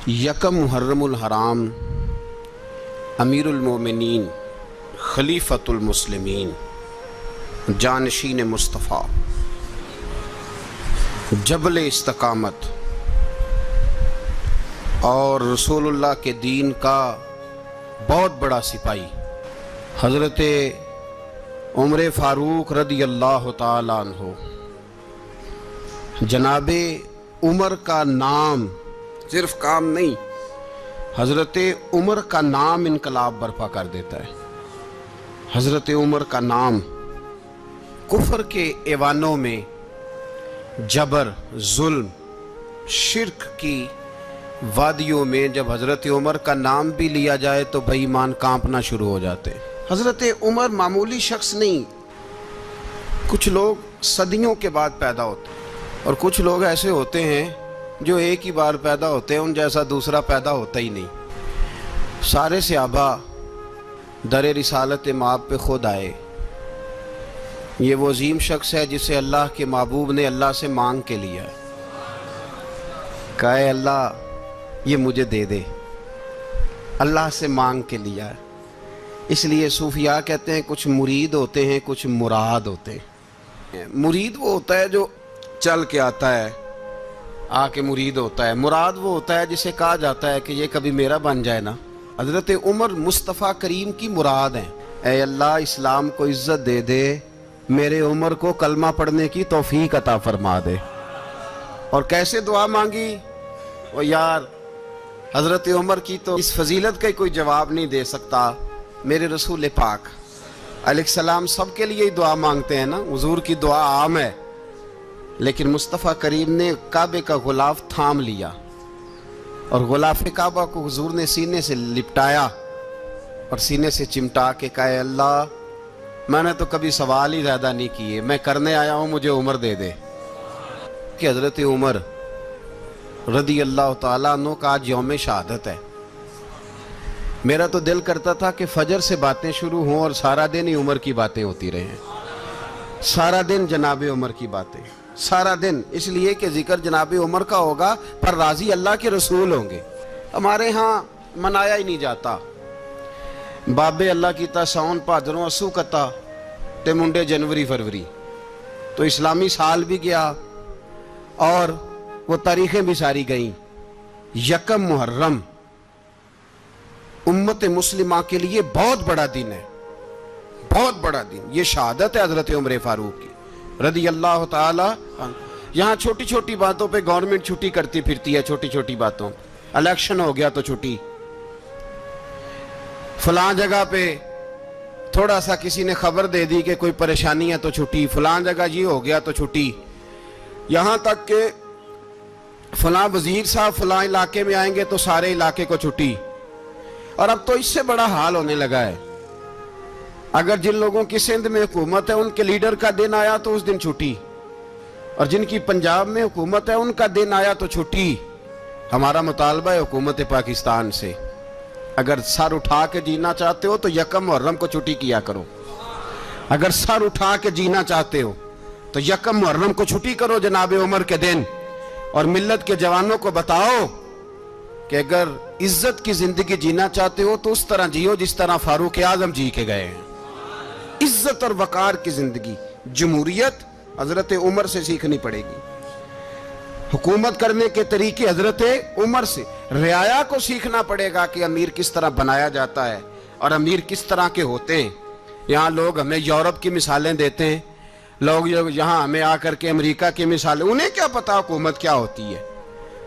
یکم محرم الحرام امیر المومنین خلیفۃ المسلمین جانشین مصطفیٰ جبل استقامت اور رسول اللہ کے دین کا بہت بڑا سپاہی حضرت عمر فاروق رضی اللہ تعالی عنہ، جناب عمر کا نام صرف کام نہیں، حضرت عمر کا نام انقلاب برپا کر دیتا ہے۔ حضرت عمر کا نام کفر کے ایوانوں میں جبر، ظلم، شرک کی وادیوں میں جب حضرت عمر کا نام بھی لیا جائے تو بے ایمان کانپنا شروع ہو جاتے ہیں۔ حضرت عمر معمولی شخص نہیں، کچھ لوگ صدیوں کے بعد پیدا ہوتے ہیں اور کچھ لوگ ایسے ہوتے ہیں جو ایک ہی بار پیدا ہوتے ہیں، ان جیسا دوسرا پیدا ہوتا ہی نہیں۔ سارے صحابہ در رسالت مآب پہ خود آئے۔ یہ وہ عظیم شخص ہے جسے اللہ کے محبوب نے اللہ سے مانگ کے لیا ہے، کہا اے اللہ یہ مجھے دے دے، اللہ سے مانگ کے لیا ہے۔ اس لیے صوفیاء کہتے ہیں کچھ مرید ہوتے ہیں، کچھ مراد ہوتے ہیں۔ مرید وہ ہوتا ہے جو چل کے آتا ہے، آ کے مرید ہوتا ہے۔ مراد وہ ہوتا ہے جسے کہا جاتا ہے کہ یہ کبھی میرا بن جائے نا۔ حضرت عمر مصطفیٰ کریم کی مراد ہیں۔ اے اللہ اسلام کو عزت دے دے، میرے عمر کو کلمہ پڑھنے کی توفیق عطا فرما دے۔ اور کیسے دعا مانگی؟ وہ یار حضرت عمر کی تو اس فضیلت کا کوئی جواب نہیں دے سکتا، میرے رسول پاک علیہ السلام سب کے لیے ہی دعا مانگتے ہیں نا، حضور کی دعا عام ہے، لیکن مصطفیٰ کریم نے کعبے کا غلاف تھام لیا اور غلاف کعبہ کو حضور نے سینے سے لپٹایا اور سینے سے چمٹا کے کہا اے اللہ میں نے تو کبھی سوال ہی زیادہ نہیں کیے، میں کرنے آیا ہوں، مجھے عمر دے دے۔ کہ حضرت عمر رضی اللہ تعالیٰ عنہ کا آج یوم شہادت ہے۔ میرا تو دل کرتا تھا کہ فجر سے باتیں شروع ہوں اور سارا دن ہی عمر کی باتیں ہوتی رہیں، سارا دن جناب عمر کی باتیں، سارا دن، اس لیے کہ ذکر جناب عمر کا ہوگا پر راضی اللہ کے رسول ہوں گے۔ ہمارے ہاں منایا ہی نہیں جاتا، بابے اللہ کیتا ساؤن بھادروں اسو کتا تے منڈے جنوری فروری، تو اسلامی سال بھی گیا اور وہ تاریخیں بھی ساری گئیں۔ یکم محرم امت مسلمہ کے لیے بہت بڑا دن ہے، بہت بڑا دن۔ یہ شہادت ہے حضرت عمر فاروق کی رضی اللہ تعالی عنہ۔ یہاں چھوٹی چھوٹی باتوں پہ گورنمنٹ چھٹی کرتی پھرتی ہے، چھوٹی چھوٹی باتوں، الیکشن ہو گیا تو چھٹی، فلاں جگہ پہ تھوڑا سا کسی نے خبر دے دی کہ کوئی پریشانی ہے تو چھٹی، فلاں جگہ یہ ہو گیا تو چھٹی، یہاں تک کہ فلاں وزیر صاحب فلاں علاقے میں آئیں گے تو سارے علاقے کو چھٹی۔ اور اب تو اس سے بڑا حال ہونے لگا ہے، اگر جن لوگوں کی سندھ میں حکومت ہے ان کے لیڈر کا دن آیا تو اس دن چھٹی، اور جن کی پنجاب میں حکومت ہے ان کا دن آیا تو چھٹی۔ ہمارا مطالبہ ہے حکومت پاکستان سے، اگر سر اٹھا کے جینا چاہتے ہو تو یکم محرم کو چھٹی کیا کرو، اگر سر اٹھا کے جینا چاہتے ہو تو یکم محرم کو چھٹی کرو جناب عمر کے دن، اور ملت کے جوانوں کو بتاؤ کہ اگر عزت کی زندگی جینا چاہتے ہو تو اس طرح جیو جس طرح فاروق اعظم جی کے گئے ہیں۔ عزت اور وقار کی زندگی، جمہوریت حضرت عمر سے سیکھنی پڑے گی، حکومت کرنے کے طریقے حضرت عمر سے، رعایا کو سیکھنا پڑے گا کہ امیر کس طرح بنایا جاتا ہے اور امیر کس طرح کے ہوتے ہیں۔ یہاں لوگ ہمیں یورپ کی مثالیں دیتے ہیں، لوگ یہاں ہمیں آ کر کے امریکہ کی مثالیں، انہیں کیا پتا حکومت کیا ہوتی ہے؟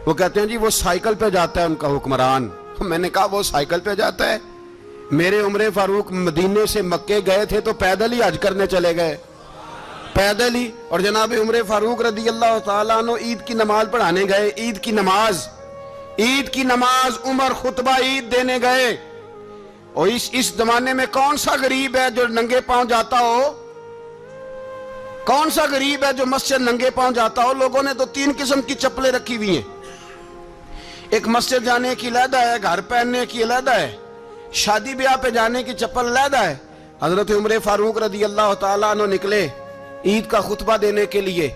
وہ کہتے ہیں جی وہ سائیکل پہ جاتا ہے ان کا حکمران۔ میں نے کہا وہ سائیکل پہ جاتا ہے؟ میرے عمر فاروق مدینے سے مکے گئے تھے تو پیدل ہی حج کرنے چلے گئے، پیدل ہی۔ اور جناب عمر فاروق رضی اللہ تعالیٰ عنہ عید کی نماز پڑھانے گئے، عید کی نماز عمر خطبہ عید دینے گئے۔ اور اس زمانے میں کون سا غریب ہے جو ننگے پاؤں جاتا ہو؟ کون سا غریب ہے جو مسجد ننگے پاؤں جاتا ہو؟ لوگوں نے تو 3 قسم کی چپلیں رکھی ہوئی ہیں، ایک مسجد جانے کی علیحدہ ہے، گھر پہننے کی علیحدہ ہے، شادی بیاہ پہ جانے کی چپل علیحدہ ہے۔ حضرت عمر فاروق رضی اللہ تعالیٰ عنہ نکلے عید کا خطبہ دینے کے لیے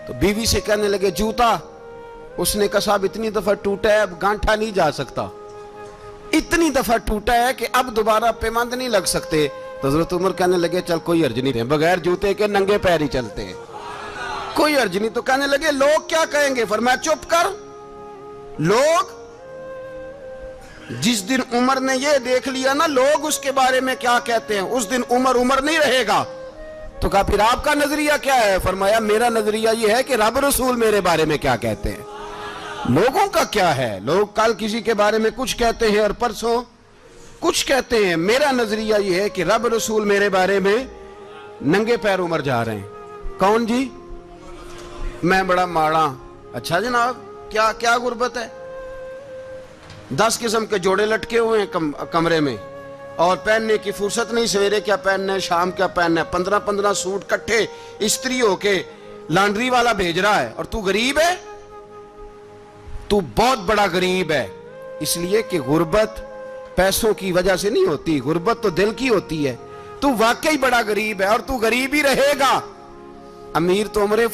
تو بیوی سے کہنے لگے جوتا اس نے کہا صاحب اتنی دفعہ ٹوٹا ہے اب گانٹھا نہیں جا سکتا، اتنی دفعہ ٹوٹا ہے کہ اب دوبارہ پیمند نہیں لگ سکتے. تو حضرت عمر کہنے لگے چل کوئی حرج نہیں ہے، بغیر جوتے کے ننگے پیر ہی چلتے ہیں، کوئی حرج نہیں. تو کہنے لگے لوگ کیا کہیں گے؟ فرمایا چپ کر. لوگ جس دن عمر نے یہ دیکھ لیا نا لوگ اس کے بارے میں کیا کہتے ہیں، اس دن عمر نہیں رہے گا. تو کہا پھر آپ کا نظریہ کیا ہے؟ فرمایا میرا نظریہ یہ ہے کہ رب رسول میرے بارے میں کیا کہتے ہیں. لوگوں کا کیا ہے؟ لوگ کل کسی کے بارے میں کچھ کہتے ہیں اور پرسوں کچھ کہتے ہیں. میرا نظریہ یہ ہے کہ رب رسول میرے بارے میں ننگے پیر عمر جا رہے ہیں. کون جی؟ میں بڑا ماڑا. اچھا جناب کیا غربت ہے؟ 10 قسم کے جوڑے لٹکے ہوئے ہیں کمرے میں اور پہننے کی فرصت نہیں. سویرے کیا پہننا ہے، شام کیا پہننا ہے، 15 سوٹ کٹھے استری ہو کے لانڈری والا بھیج رہا ہے. اور تو غریب ہے، تو بہت بڑا غریب ہے. اس لیے کہ غربت پیسوں کی وجہ سے نہیں ہوتی، غربت تو دل کی ہوتی ہے. تو واقعی بڑا غریب ہے اور تو غریب ہی رہے گا. امیر تو عمر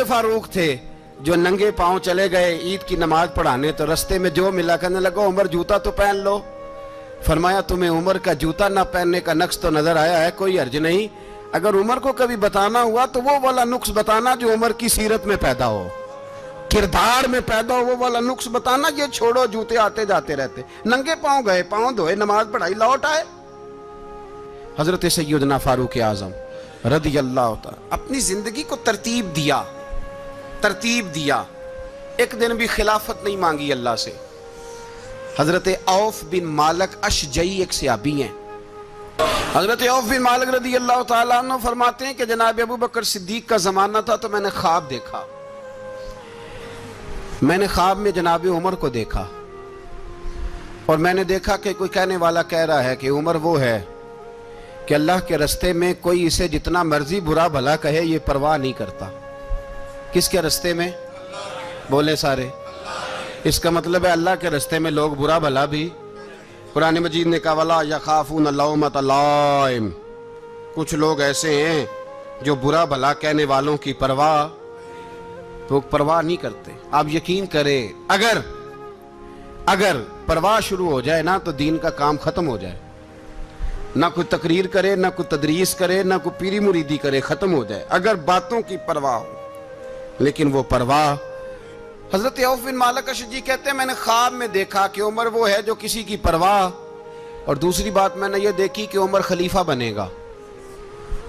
فاروق تھے جو ننگے پاؤں چلے گئے عید کی نماز پڑھانے. تو رستے میں جو ملا کہنے لگا عمر جوتا تو پہن لو. فرمایا تمہیں عمر کا جوتا نہ پہننے کا نقص تو نظر آیا ہے، کوئی حرج نہیں. اگر عمر کو کبھی بتانا ہوا تو وہ والا نقص بتانا جو عمر کی سیرت میں پیدا ہو، کردار میں پیدا ہو، وہ والا نقص بتانا. یہ چھوڑو جوتے آتے جاتے رہتے. ننگے پاؤں گئے، پاؤں دھوئے، نماز پڑھائی، لوٹ آئے. حضرت سیدنا فاروق اعظم رضی اللہ تعالی اپنی زندگی کو ترتیب دیا. ایک دن بھی خلافت نہیں مانگی اللہ سے. حضرت عوف بن مالک اشجعی ایک صحابی ہیں. حضرت عوف بن مالک رضی اللہ تعالیٰ عنہ فرماتے ہیں کہ جناب ابو بکر صدیق کا زمانہ تھا تو میں نے خواب دیکھا. میں نے خواب میں جناب عمر کو دیکھا اور میں نے دیکھا کہ کوئی کہنے والا کہہ رہا ہے کہ عمر وہ ہے کہ اللہ کے رستے میں کوئی اسے جتنا مرضی برا بھلا کہے یہ پرواہ نہیں کرتا. کس کے رستے میں؟ بولے سارے. اس کا مطلب ہے اللہ کے رستے میں لوگ برا بھلا بھی. قرآن مجید نے کہا وَلَا يَخَافُونَ لَوْمَةَ لَائِمٍ. کچھ لوگ ایسے ہیں جو برا بھلا کہنے والوں کی پرواہ نہیں کرتے. آپ یقین کریں اگر پرواہ شروع ہو جائے نا تو دین کا کام ختم ہو جائے. نہ کوئی تقریر کرے، نہ کوئی تدریس کرے، نہ کوئی پیری مریدی کرے، ختم ہو جائے اگر باتوں کی پرواہ ہو. لیکن وہ پرواہ. حضرت عوف بن مالک اشجعی کہتے ہیں میں نے خواب میں دیکھا کہ عمر وہ ہے جو کسی کی پرواہ. اور دوسری بات میں نے یہ دیکھی کہ عمر خلیفہ بنے گا.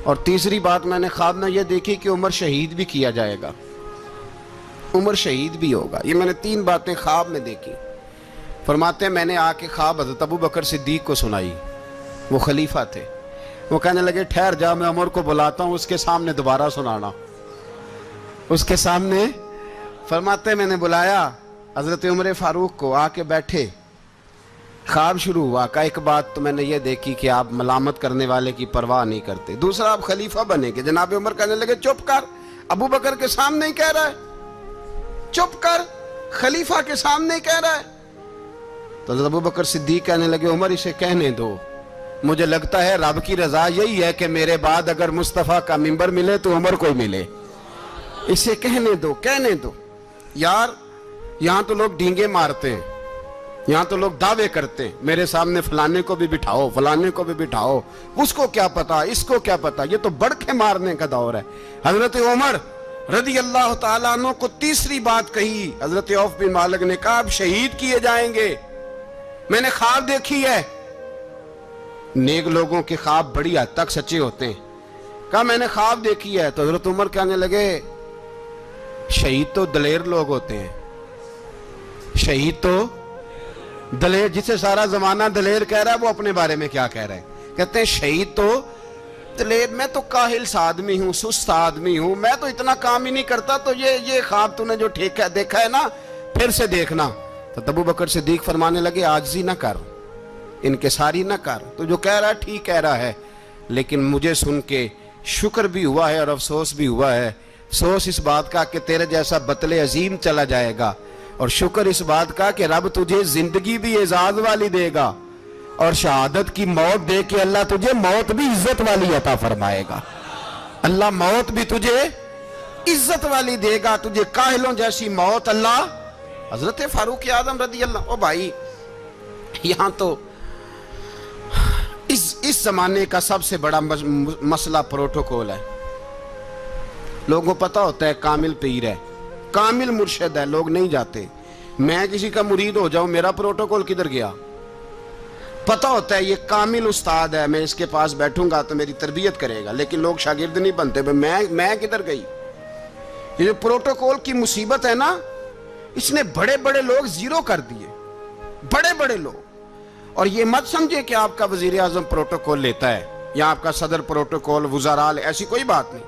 اور تیسری بات میں نے خواب میں یہ دیکھی کہ عمر شہید بھی کیا جائے گا، عمر شہید بھی ہوگا. یہ میں نے 3 باتیں خواب میں دیکھی. فرماتے ہیں میں نے آ کے خواب حضرت ابو بکر صدیق کو سنائی. وہ خلیفہ تھے. وہ کہنے لگے ٹھہر جا، میں عمر کو بلاتا ہوں، اس کے سامنے دوبارہ سنانا. اس کے سامنے. فرماتے ہیں میں نے بلایا حضرت عمر فاروق کو، آ کے بیٹھے. خواب شروع ہوا. کا ایک بات تو میں نے یہ دیکھی کہ آپ ملامت کرنے والے کی پرواہ نہیں کرتے. دوسرا آپ خلیفہ بنے گے. جناب عمر کہنے لگے چپ کر، ابو بکر کے سامنے ہی کہہ رہا ہے، چپ کر، خلیفہ کے سامنے ہی کہہ رہا ہے. تو حضرت ابو بکر صدیق کہنے لگے عمر اسے کہنے دو، مجھے لگتا ہے رب کی رضا یہی ہے کہ میرے بعد اگر مصطفیٰ کا منبر ملے تو عمر کو ملے. اسے کہنے دو. یار یہاں تو لوگ ڈینگے مارتے ہیں، یہاں تو لوگ دعوے کرتے ہیں میرے سامنے فلانے کو بھی بٹھاؤ، فلانے کو بھی بٹھاؤ، اس کو کیا پتا، اس کو کیا پتا. یہ تو بڑکے مارنے کا دور ہے. حضرت عمر رضی اللہ تعالیٰ عنہ کو تیسری بات کہی. حضرت عوف بن مالک نے کہا اب شہید کیے جائیں گے، میں نے خواب دیکھی ہے. نیک لوگوں کے خواب بڑی حد تک سچے ہوتے ہیں. کہا میں نے خواب دیکھی ہے. تو حضرت عمر کہنے لگے شہید تو دلیر لوگ ہوتے ہیں، شہید تو دلیر، جسے سارا زمانہ دلیر کہہ رہا ہے وہ اپنے بارے میں کیا کہہ رہے ہیں؟ کہتے ہیں شہید تو دلیر. میں تو کاہل سا آدمی ہوں، سست آدمی ہوں، میں تو اتنا کام ہی نہیں کرتا. تو یہ خواب تو نے جو دیکھا ہے نا پھر سے دیکھنا. تو ابو بکر صدیق فرمانے لگے عاجزی نہ کر، انکساری نہ کر. تو جو کہہ رہا ہے ٹھیک کہہ رہا ہے، لیکن مجھے سن کے شکر بھی ہوا ہے اور افسوس بھی ہوا ہے. افسوس اس بات کا کہ تیرے جیسا بطل عظیم چلا جائے گا، اور شکر اس بات کا کہ رب تجھے زندگی بھی اعزاز والی دے گا، اور شہادت کی موت دے کے اللہ تجھے موت بھی عزت والی عطا فرمائے گا. اللہ موت بھی تجھے عزت والی دے گا تجھے کاہلوں جیسی موت اللہ. حضرت فاروق اعظم رضی اللہ. او بھائی یہاں تو اس زمانے کا سب سے بڑا مسئلہ پروٹوکول ہے. لوگوں کو پتا ہوتا ہے کامل پیر ہے, کامل مرشد ہے, لوگ نہیں جاتے. میں کسی کا مرید ہو جاؤں, میرا پروٹوکول کدھر گیا؟ پتا ہوتا ہے یہ کامل استاد ہے, میں اس کے پاس بیٹھوں گا تو میری تربیت کرے گا, لیکن لوگ شاگرد نہیں بنتے. میں کدھر گئی؟ یہ جو پروٹوکول کی مصیبت ہے نا, اس نے بڑے بڑے لوگ زیرو کر دیے, بڑے بڑے لوگ. اور یہ مت سمجھے کہ آپ کا وزیر اعظم پروٹوکول لیتا ہے یا آپ کا صدر پروٹوکول, وزراء, ایسی کوئی بات نہیں.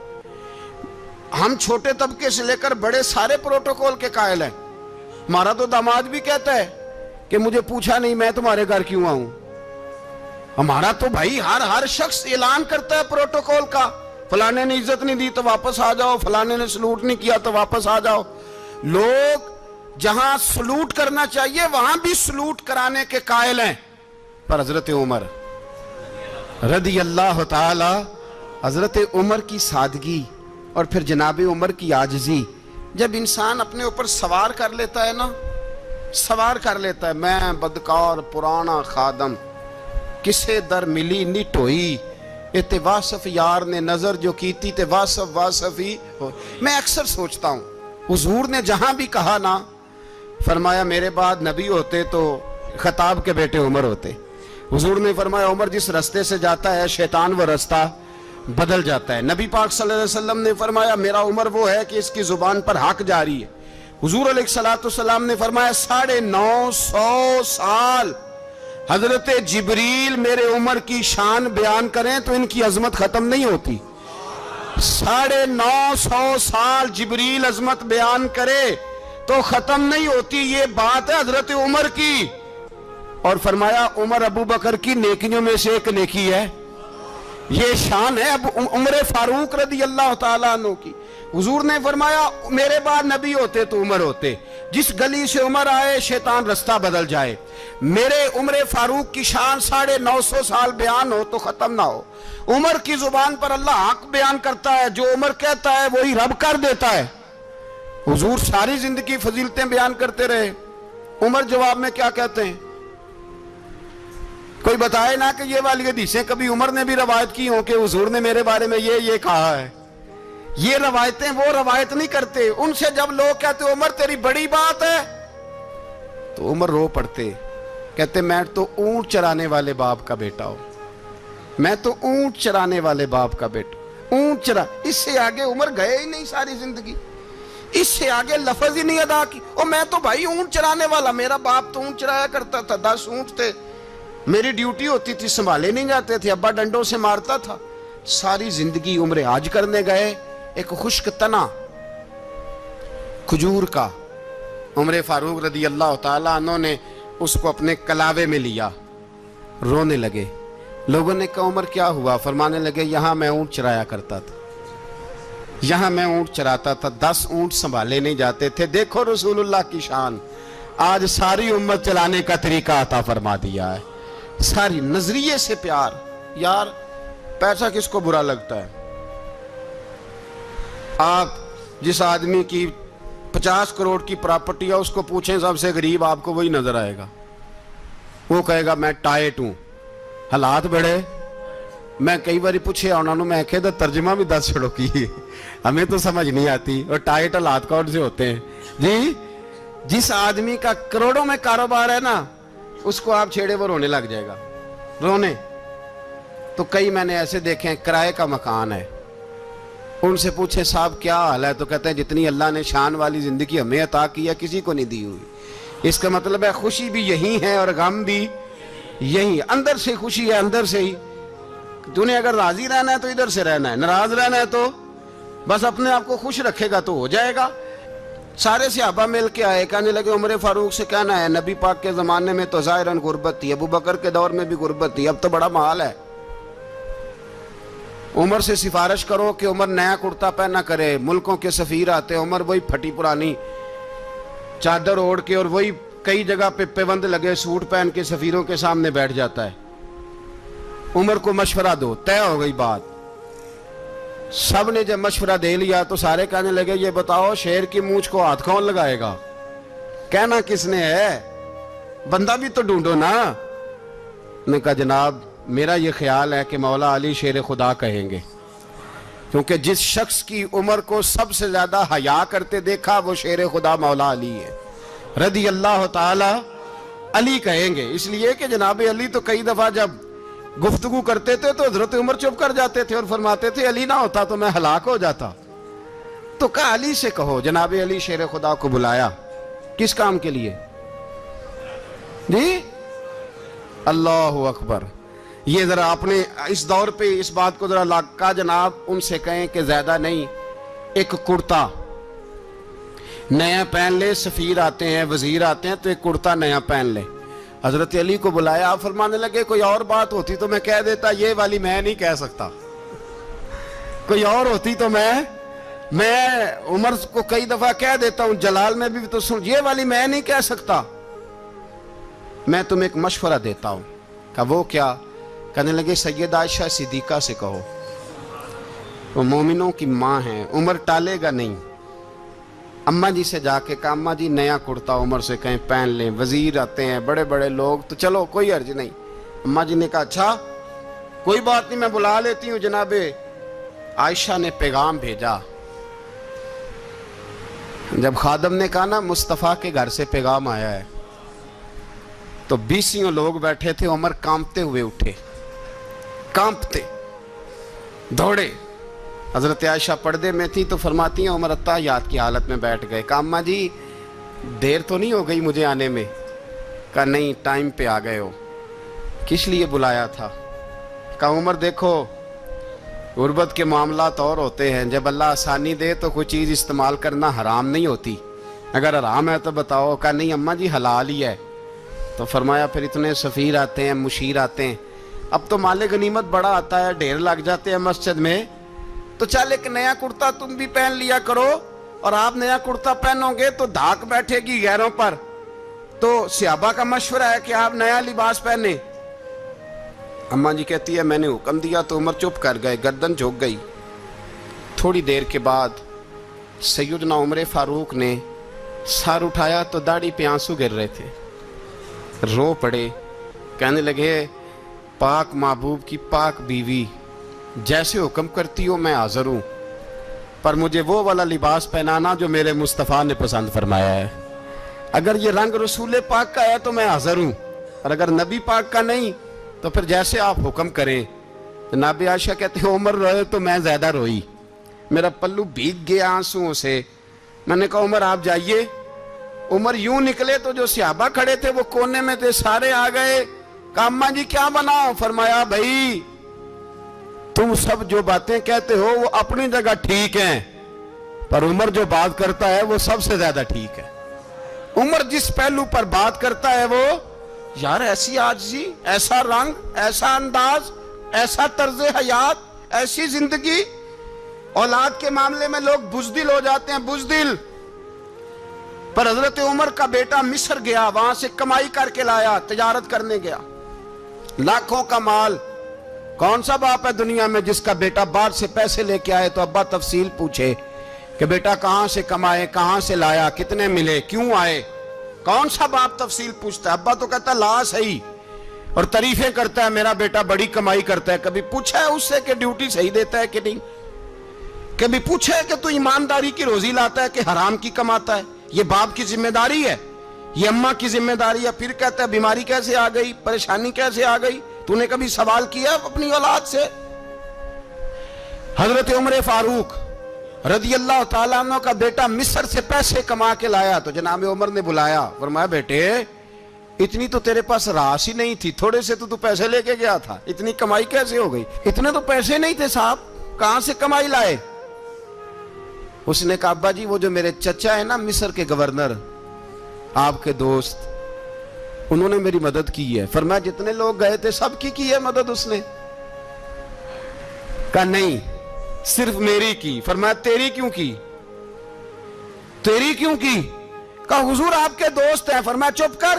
ہم چھوٹے طبقے سے لے کر بڑے سارے پروٹوکول کے قائل ہیں. ہمارا تو داماد بھی کہتا ہے کہ مجھے پوچھا نہیں میں تمہارے گھر کیوں آؤں. ہمارا تو بھائی ہر شخص اعلان کرتا ہے پروٹوکول کا, فلانے نے عزت نہیں دی تو واپس آ جاؤ, فلانے نے سلوٹ نہیں کیا تو واپس آ جاؤ. لوگ جہاں سلوٹ کرنا چاہیے وہاں بھی سلوٹ کرانے کے قائل ہیں. پر حضرت عمر رضی اللہ تعالی, حضرت عمر کی سادگی اور پھر جناب عمر کی عاجزی, جب انسان اپنے اوپر سوار کر لیتا ہے نا, سوار کر لیتا ہے, میں بدکار پرانا خادم کسے در ملی نٹ ہوئی, اتے واصف یار نے نظر جو کیتی تے واصف ہی ہو. میں اکثر سوچتا ہوں حضور نے جہاں بھی کہا نا, فرمایا میرے بعد نبی ہوتے تو خطاب کے بیٹے عمر ہوتے. حضور نے فرمایا عمر جس رستے سے جاتا ہے شیطان وہ رستہ بدل جاتا ہے. نبی پاک صلی اللہ علیہ وسلم نے فرمایا میرا عمر وہ ہے کہ اس کی زبان پر حق جاری ہے. حضور علیہ السلام نے فرمایا 950 سال حضرت جبریل میرے عمر کی شان بیان کریں تو ان کی عظمت ختم نہیں ہوتی. 950 سال جبریل عظمت بیان کرے تو ختم نہیں ہوتی. یہ بات ہے حضرت عمر کی. اور فرمایا عمر ابو بکر کی نیکیوں میں سے ایک نیکی ہے, یہ شان ہے اب عمر فاروق رضی اللہ تعالیٰ عنہ کی. حضور نے فرمایا میرے بعد نبی ہوتے تو عمر ہوتے, جس گلی سے عمر آئے شیطان رستہ بدل جائے. میرے عمر فاروق کی شان 950 سال بیان ہو تو ختم نہ ہو. عمر کی زبان پر اللہ حق بیان کرتا ہے, جو عمر کہتا ہے وہی رب کر دیتا ہے. حضور ساری زندگی فضیلتیں بیان کرتے رہے, عمر جواب میں کیا کہتے ہیں؟ کوئی بتائے نا کہ یہ والی حدیثیں کبھی عمر نے بھی روایت کی ہوں کہ حضور نے میرے بارے میں یہ کہا ہے. یہ روایتیں وہ روایت نہیں کرتے. ان سے جب لوگ کہتے عمر تیری بڑی بات ہے تو عمر رو پڑتے, کہتے میں تو اونٹ چرانے والے باپ کا بیٹا ہوں, میں تو اونٹ چرانے والے باپ کا بیٹا, اونٹ چرا. اس سے آگے عمر گئے ہی نہیں ساری زندگی, اس سے آگے لفظ ہی نہیں ادا کی. اور میں تو بھائی اونٹ چرانے والا, میرا باپ تو اونٹ چرایا کرتا تھا, 10 اونٹ تھے, میری ڈیوٹی ہوتی تھی, سنبھالے نہیں جاتے تھے, ابا ڈنڈوں سے مارتا تھا. ساری زندگی عمر حج کرنے گئے, ایک خشک تنا کھجور کا عمر فاروق رضی اللہ تعالیٰ عنہ نے اس کو اپنے کلاوے میں لیا, رونے لگے. لوگوں نے کہا عمر کیا ہوا؟ فرمانے لگے یہاں میں اونٹ چرایا کرتا تھا, یہاں میں اونٹ چراتا تھا, 10 اونٹ سنبھالے نہیں جاتے تھے. دیکھو رسول اللہ کی شان, آج ساری امت چلانے کا طریقہ عطا فرما دیا ہے. ساری نظریے سے پیار. یار پیسہ کس کو برا لگتا ہے؟ آپ جس آدمی کی 50 کروڑ کی پراپرٹی ہے اس کو پوچھیں سب سے غریب, آپ کو وہی نظر آئے گا. وہ کہے گا میں ٹائٹ ہوں, حالات بڑے. میں کئی باری پوچھے انہوں نے, میں کہتا ترجمہ بھی 10 چھڑوں کی, ہمیں تو سمجھ نہیں آتی. اور ٹائٹ حالات کون سے ہوتے ہیں جی؟ جس آدمی کا کروڑوں میں کاروبار ہے نا, اس کو آپ چھیڑے وہ رونے لگ جائے گا, رونے. تو کئی میں نے ایسے دیکھے ہیں کرائے کا مکان ہے, ان سے پوچھیں صاحب کیا حال ہے, تو کہتے ہیں جتنی اللہ نے شان والی زندگی ہمیں عطا کی ہے کسی کو نہیں دی ہوئی. اس کا مطلب ہے خوشی بھی یہی ہے اور غم بھی یہی. اندر سے خوشی ہے, اندر سے ہی. تُونے اگر راضی رہنا ہے تو ادھر سے رہنا ہے, ناراض رہنا ہے تو بس اپنے آپ کو خوش رکھے گا تو ہو جائے گا. سارے صحابہ مل کے آئے, کہنے لگے عمر فاروق سے کہنا ہے نبی پاک کے زمانے میں تو ظاہراً غربت تھی, ابو بکر کے دور میں بھی غربت تھی, اب تو بڑا محال ہے. عمر سے سفارش کرو کہ عمر نیا کرتا پہنا کرے. ملکوں کے سفیر آتے, عمر وہی پھٹی پرانی چادر اوڑھ کے اور وہی کئی جگہ پہ پیوند لگے سوٹ پہن کے سفیروں کے سامنے بیٹھ جاتا ہے. عمر کو مشورہ دو, طے ہو گئی بات. سب نے جب مشورہ دے لیا تو سارے کہنے لگے یہ بتاؤ شیر کی مونچھ کو ہاتھ کون لگائے گا؟ کہنا کس نے ہے؟ بندہ بھی تو ڈھونڈو نا۔ نے کہا جناب میرا یہ خیال ہے کہ مولا علی شیر خدا کہیں گے، کیونکہ جس شخص کی عمر کو سب سے زیادہ حیا کرتے دیکھا وہ شیر خدا مولا علی ہے رضی اللہ تعالی علی کہیں گے۔ اس لیے کہ جناب علی تو کئی دفعہ جب گفتگو کرتے تھے تو حضرت عمر چپ کر جاتے تھے اور فرماتے تھے علی نہ ہوتا تو میں ہلاک ہو جاتا۔ تو کہا علی سے کہو۔ جناب علی شیر خدا کو بلایا، کس کام کے لیے؟ جی اللہ اکبر۔ یہ ذرا اپنے اس دور پہ اس بات کو ذرا لاکا جناب ان سے کہیں کہ زیادہ نہیں، ایک کرتا نیا پہن لے، سفیر آتے ہیں وزیر آتے ہیں تو ایک کرتا نیا پہن لے۔ حضرت علی کو بلایا، آپ فرمانے لگے کوئی اور بات ہوتی تو میں کہہ دیتا، یہ والی میں نہیں کہہ سکتا۔ کوئی اور ہوتی تو میں عمر کو کئی دفعہ کہہ دیتا ہوں، جلال میں بھی تو سن، یہ والی میں نہیں کہہ سکتا۔ میں تمہیں ایک مشورہ دیتا ہوں۔ کہا وہ کیا؟ کہنے لگے سیدہ عائشہ صدیقہ سے کہو، وہ مومنوں کی ماں ہیں، عمر ٹالے گا نہیں۔ اماں جی سے جا کے کہا اماں جی نیا کرتا عمر سے کہیں پہن لیں، وزیر آتے ہیں بڑے بڑے لوگ تو چلو کوئی حرج نہیں۔ اماں جی نے کہا اچھا کوئی بات نہیں میں بلا لیتی ہوں۔ جناب عائشہ نے پیغام بھیجا، جب خادم نے کہا نا مصطفیٰ کے گھر سے پیغام آیا ہے تو 20 لوگ بیٹھے تھے، عمر کانپتے ہوئے اٹھے، کانپتے دوڑے۔ حضرت عائشہ پردے میں تھی تو فرماتی ہیں عمر اتحیات کی حالت میں بیٹھ گئے۔ کہا اماں جی دیر تو نہیں ہو گئی مجھے آنے میں؟ کہا نہیں ٹائم پہ آ گئے ہو۔ کس لیے بلایا تھا؟ کہا عمر دیکھو غربت کے معاملات اور ہوتے ہیں، جب اللہ آسانی دے تو کوئی چیز استعمال کرنا حرام نہیں ہوتی، اگر حرام ہے تو بتاؤ۔ کہا نہیں اماں جی حلال ہی ہے۔ تو فرمایا پھر اتنے سفیر آتے ہیں مشیر آتے ہیں، اب تو مال غنیمت بڑا آتا ہے، ڈھیر لگ جاتے ہیں مسجد میں، تو چل ایک نیا کرتا تم بھی پہن لیا کرو، اور آپ نیا کرتا پہنو گے تو دھاک بیٹھے گی غیروں پر۔ تو صحابہ کا مشورہ ہے کہ آپ نیا لباس پہنے۔ اماں جی کہتی ہے میں نے حکم دیا تو عمر چپ کر گئے، گردن جھک گئی۔ تھوڑی دیر کے بعد سیدنا عمر فاروق نے سر اٹھایا تو داڑھی پہ آنسو گر رہے تھے، رو پڑے، کہنے لگے پاک محبوب کی پاک بیوی جیسے حکم کرتی ہو میں حاضر ہوں، پر مجھے وہ والا لباس پہنانا جو میرے مصطفیٰ نے پسند فرمایا ہے۔ اگر یہ رنگ رسول پاک کا ہے تو میں حاضر ہوں، اور اگر نبی پاک کا نہیں تو پھر جیسے آپ حکم کریں۔ جناب عائشہ کہتے ہیں عمر روئے تو میں زیادہ روئی، میرا پلو بھیگ گیا آنسوؤں سے۔ میں نے کہا عمر آپ جائیے۔ عمر یوں نکلے تو جو صحابہ کھڑے تھے وہ کونے میں تھے، سارے آ گئے۔ کہا اماں جی کیا بناؤ؟ فرمایا بھائی تم سب جو باتیں کہتے ہو وہ اپنی جگہ ٹھیک ہیں، پر عمر جو بات کرتا ہے وہ سب سے زیادہ ٹھیک ہے۔ عمر جس پہلو پر بات کرتا ہے وہ یار ایسی عاجزی، ایسا رنگ، ایسا انداز، ایسا طرز حیات، ایسی زندگی۔ اولاد کے معاملے میں لوگ بزدل ہو جاتے ہیں، بزدل، پر حضرت عمر کا بیٹا مصر گیا، وہاں سے کمائی کر کے لایا، تجارت کرنے گیا، لاکھوں کا مال۔ کون سا باپ ہے دنیا میں جس کا بیٹا باہر سے پیسے لے کے آئے تو ابا تفصیل پوچھے کہ بیٹا کہاں سے کمائے، کہاں سے لایا، کتنے ملے، کیوں آئے؟ کون سا باپ تفصیل پوچھتا ہے؟ ابا تو کہتا لا صحیح، اور تعریفیں کرتا ہے میرا بیٹا بڑی کمائی کرتا ہے۔ کبھی پوچھا ہے اس سے کہ ڈیوٹی صحیح دیتا ہے کہ نہیں؟ کبھی پوچھا ہے کہ تو ایمانداری کی روزی لاتا ہے کہ حرام کی کماتا ہے؟ یہ باپ کی ذمہ داری ہے، یہ اماں کی ذمہ داری ہے۔ پھر کہتا ہے بیماری کیسے آ گئی، پریشانی کیسے آ گئی؟ تو نے کبھی سوال کیا اپنی اولاد سے؟ حضرت عمر فاروق رضی اللہ تعالیٰ عنہ کا بیٹا مصر سے پیسے کما کے لایا تو جناب عمر نے بلایا، فرمایا بیٹے اتنی تو تیرے پاس راس ہی نہیں تھی، تھوڑے سے تو پیسے لے کے گیا تھا، اتنی کمائی کیسے ہو گئی؟ اتنے تو پیسے نہیں تھے صاحب، کہاں سے کمائی لائے؟ اس نے کہا ابا جی وہ جو میرے چچا ہے نا مصر کے گورنر، آپ کے دوست، انہوں نے میری مدد کی ہے۔ فرمایا جتنے لوگ گئے تھے سب کی ہے مدد اس نے؟ کہا نہیں صرف میری کی۔ فرمایا تیری کیوں کی؟ تیری کیوں کی؟ کہا حضور آپ کے دوست ہیں۔ فرمایا چپ کر،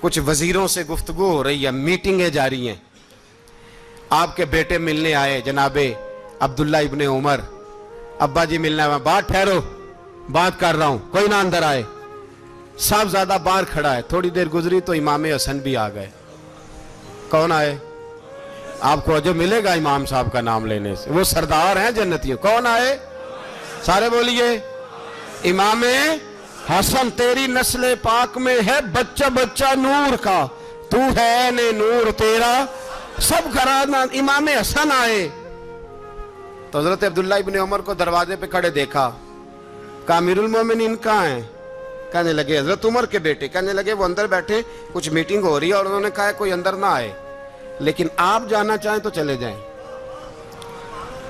کچھ وزیروں سے گفتگو ہو رہی ہے، میٹنگیں جاری ہیں، آپ کے بیٹے ملنے آئے جناب عبداللہ ابن عمر، ابا جی ملنا ہے، بات ٹھہرو بات کر رہا ہوں، کوئی نہ اندر آئے، صاحب زیادہ باہر کھڑا ہے، تھوڑی دیر گزری تو امام حسن بھی آ گئے۔ کون آئے؟ آپ کو جو ملے گا امام صاحب کا نام لینے سے، وہ سردار ہیں جنتیوں۔ کون آئے؟ سارے بولیے، امام حسن، تیری نسل پاک میں ہے بچہ بچہ نور کا، تو ہے نے نور تیرا سب گھرانہ۔ امام حسن آئے تو حضرت عبداللہ ابن عمر کو دروازے پہ کھڑے دیکھا، کہا امیر المومنین کہاں ہیں؟ کہنے لگے حضرت عمر کے بیٹے، کہنے لگے وہ اندر بیٹھے، کچھ میٹنگ ہو رہی ہے اور انہوں نے کہا ہے کوئی اندر نہ آئے، لیکن آپ جانا چاہیں تو چلے جائیں،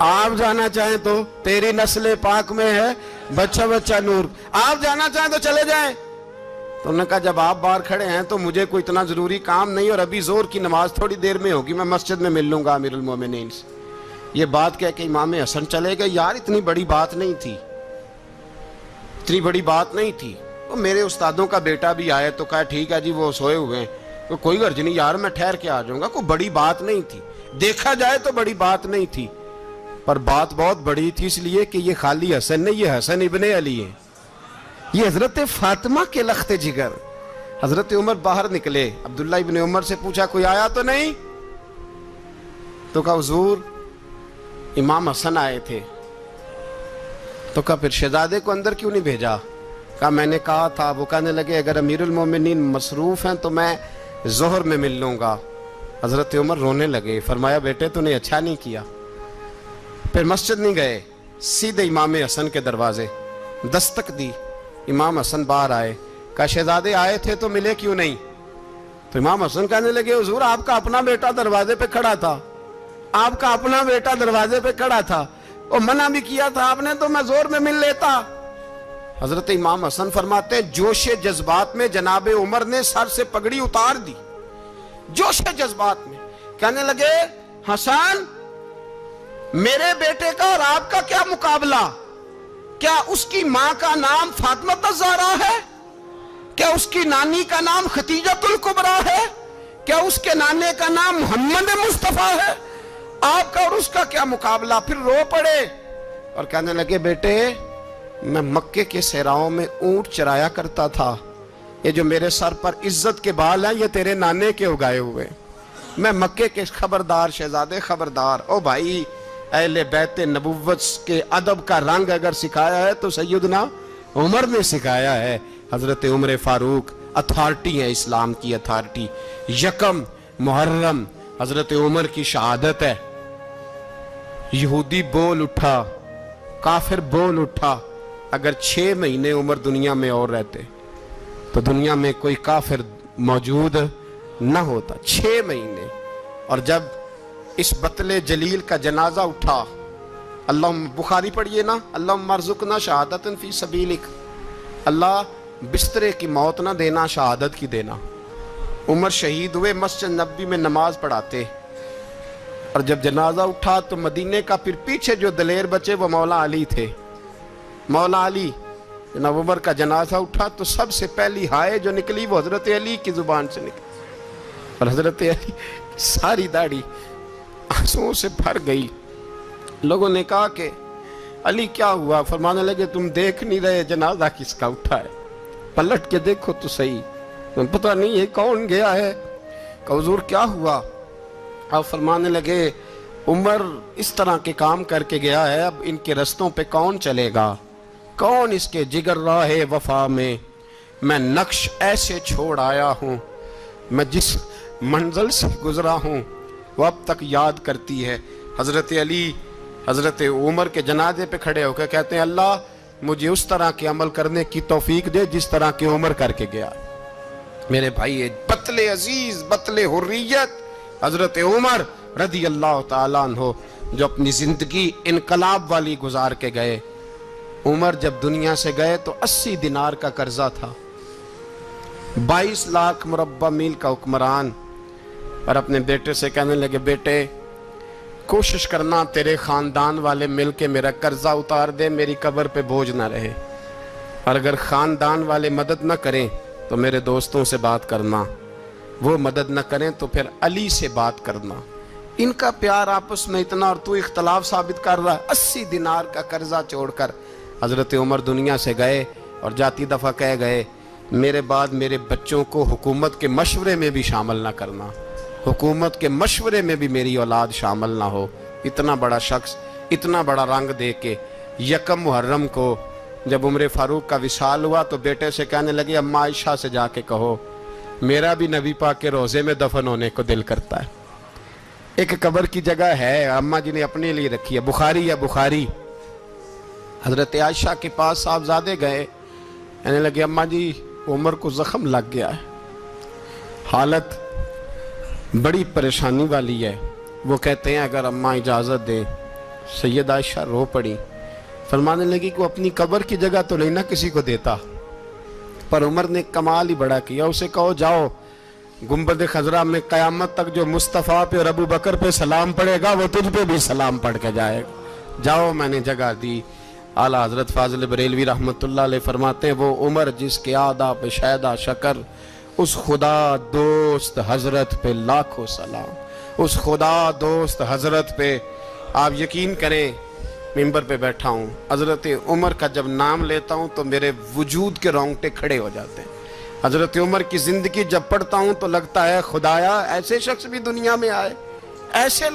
آپ جانا چاہیں تو، تیری نسل پاک میں ہے بچہ بچہ نور، آپ جانا چاہیں تو چلے جائیں۔ تو انہوں نے کہا جب آپ باہر کھڑے ہیں تو مجھے کوئی اتنا ضروری کام نہیں، اور ابھی زور کی نماز تھوڑی دیر میں ہوگی، میں مسجد میں مل لوں گا امیر المومنین سے۔ یہ بات کہہ کہ امام حسن چلے گئے۔ یار اتنی بڑی بات نہیں تھی، اتنی بڑی بات نہیں تھی، وہ میرے استادوں کا بیٹا بھی آئے تو کہا ٹھیک ہے جی وہ سوئے ہوئے ہیں، تو کوئی غرض نہیں یار میں ٹھہر کے آ جاؤں گا، کوئی بڑی بات نہیں تھی، دیکھا جائے تو بڑی بات نہیں تھی، پر بات بہت بڑی تھی، اس لیے کہ یہ خالی حسن نہیں، یہ حسن ابن علی ہے، یہ حضرت فاطمہ کے لخت جگر۔ حضرت عمر باہر نکلے، عبداللہ ابن عمر سے پوچھا کوئی آیا تو نہیں؟ تو کہا حضور امام حسن آئے تھے۔ تو کہا پھر شہزادے کو اندر کیوں نہیں بھیجا؟ کہا میں نے کہا تھا، وہ کہنے لگے اگر امیر المومنین مصروف ہیں تو میں ظہر میں مل لوں گا۔ حضرت عمر رونے لگے، فرمایا بیٹے تو نے اچھا نہیں کیا۔ پھر مسجد نہیں گئے، سیدھے امام حسن کے دروازے، دستک دی، امام حسن باہر آئے، کہا شہزادے آئے تھے تو ملے کیوں نہیں؟ تو امام حسن کہنے لگے حضور آپ کا اپنا بیٹا دروازے پہ کھڑا تھا، آپ کا اپنا بیٹا دروازے پہ کھڑا تھا، اور منع بھی کیا تھا آپ نے تو میں زور میں مل لیتا۔ حضرت امام حسن فرماتے ہیں جوش جذبات میں جناب عمر نے سر سے پگڑی اتار دی، جوش جذبات میں، کہنے لگے حسن میرے بیٹے کا اور آپ کا کیا مقابلہ؟ کیا اس کی ماں کا نام فاطمہ الزہرا ہے؟ کیا اس کی نانی کا نام خدیجۃ الکبریٰ ہے؟ کیا اس کے نانے کا نام محمد مصطفیٰ ہے؟ آپ کا اور اس کا کیا مقابلہ؟ پھر رو پڑے اور کہنے لگے بیٹے میں مکے کے صحراؤں میں اونٹ چرایا کرتا تھا، یہ جو میرے سر پر عزت کے بال ہیں یہ تیرے نانے کے اگائے ہوئے، میں مکے کے خبردار شہزادے خبردار۔ او بھائی اہل بیت نبوت کے ادب کا رنگ اگر سکھایا ہے تو سیدنا عمر نے سکھایا ہے۔ حضرت عمر فاروق اتھارٹی ہے، اسلام کی اتھارٹی۔ یکم محرم حضرت عمر کی شہادت ہے، یہودی بول اٹھا، کافر بول اٹھا، اگر 6 مہینے عمر دنیا میں اور رہتے تو دنیا میں کوئی کافر موجود نہ ہوتا، 6 مہینے۔ اور جب اس بطل جلیل کا جنازہ اٹھا، اللہ بخاری پڑھیے نا، اللہم ارزقنا شہادت فی سبیلک، اللہ بسترے کی موت نہ دینا، شہادت کی دینا۔ عمر شہید ہوئے، مسجد نبوی میں نماز پڑھاتے، اور جب جنازہ اٹھا تو مدینے کا پھر پیچھے جو دلیر بچے وہ مولا علی تھے، مولا علی۔ جناب عمر کا جنازہ اٹھا تو سب سے پہلی ہائے جو نکلی وہ حضرت علی کی زبان سے نکلی، اور حضرت علی ساری داڑھی آنسوؤں سے بھر گئی۔ لوگوں نے کہا کہ علی کیا ہوا؟ فرمانے لگے تم دیکھ نہیں رہے جنازہ کس کا اٹھا ہے، پلٹ کے دیکھو تو صحیح، تمہیں پتہ نہیں یہ کون گیا ہے؟ کہ حضور کیا ہوا؟ آپ فرمانے لگے عمر اس طرح کے کام کر کے گیا ہے، اب ان کے رستوں پہ کون چلے گا؟ کون اس کے جگر راہ وفا میں نقش ایسے چھوڑ آیا ہوں، میں جس منزل سے گزرا ہوں وہ اب تک یاد کرتی ہے۔ حضرت علی حضرت عمر کے جنازے پہ کھڑے ہو کے کہتے ہیں اللہ مجھے اس طرح کے عمل کرنے کی توفیق دے جس طرح کی عمر کر کے گیا۔ میرے بھائی بطل عزیز، بطل حریت حضرت عمر رضی اللہ تعالیٰ عنہ، جو اپنی زندگی انقلاب والی گزار کے گئے۔ عمر جب دنیا سے گئے تو 80 دینار کا قرضہ تھا، 22 لاکھ مربع میل کا حکمران، اور اپنے بیٹے سے کہنے لگے بیٹے کوشش کرنا تیرے خاندان والے مل کے میرا قرضہ اتار دے، میری قبر پہ بوجھ نہ رہے، اور اگر خاندان والے مدد نہ کریں تو میرے دوستوں سے بات کرنا۔ وہ مدد نہ کریں تو پھر علی سے بات کرنا. ان کا پیار آپس میں اتنا اور تو اختلاف ثابت کر رہا ہے. 80 دینار کا قرضہ چھوڑ کر حضرت عمر دنیا سے گئے اور جاتی دفعہ کہہ گئے میرے بعد میرے بچوں کو حکومت کے مشورے میں بھی شامل نہ کرنا, حکومت کے مشورے میں بھی میری اولاد شامل نہ ہو. اتنا بڑا شخص اتنا بڑا رنگ دے کے یکم محرم کو جب عمر فاروق کا وصال ہوا تو بیٹے سے کہنے لگے اماں عائشہ سے جا کے کہو میرا بھی نبی پاک کے روزے میں دفن ہونے کو دل کرتا ہے. ایک قبر کی جگہ ہے اماں جی نے اپنے لیے رکھی ہے, بخاری یا بخاری. حضرت عائشہ کے پاس صاحبزادے گئے, کہنے لگے اماں جی عمر کو زخم لگ گیا ہے, حالت بڑی پریشانی والی ہے. وہ کہتے ہیں اگر اماں اجازت دیں. سید عائشہ رو پڑی, فرمانے لگی کہ وہ اپنی قبر کی جگہ تو نہیں نہ کسی کو دیتا, پر عمر نے کمال ہی بڑا کیا. اسے کہو جاؤ گنبد خضرا میں قیامت تک جو مصطفیٰ پہ اور ابو بکر پہ سلام پڑھے گا وہ تجھ پہ بھی سلام پڑھ کے جائے گا. جاؤ میں نے جگہ دی. اعلیٰ حضرت فاضل بریلوی رحمۃ اللہ علیہ فرماتے ہیں وہ عمر جس کے آدھا پہ شیدہ شکر, اس خدا دوست حضرت پہ لاکھوں سلام. اس خدا دوست حضرت پہ آپ یقین کریں ممبر پہ بیٹھا ہوں, حضرت عمر کا جب نام لیتا ہوں تو میرے وجود کے رونگٹے کھڑے ہو جاتے ہیں. حضرت عمر کی زندگی جب پڑھتا ہوں تو لگتا ہے خدایا ایسے شخص بھی دنیا میں آئے, ایسے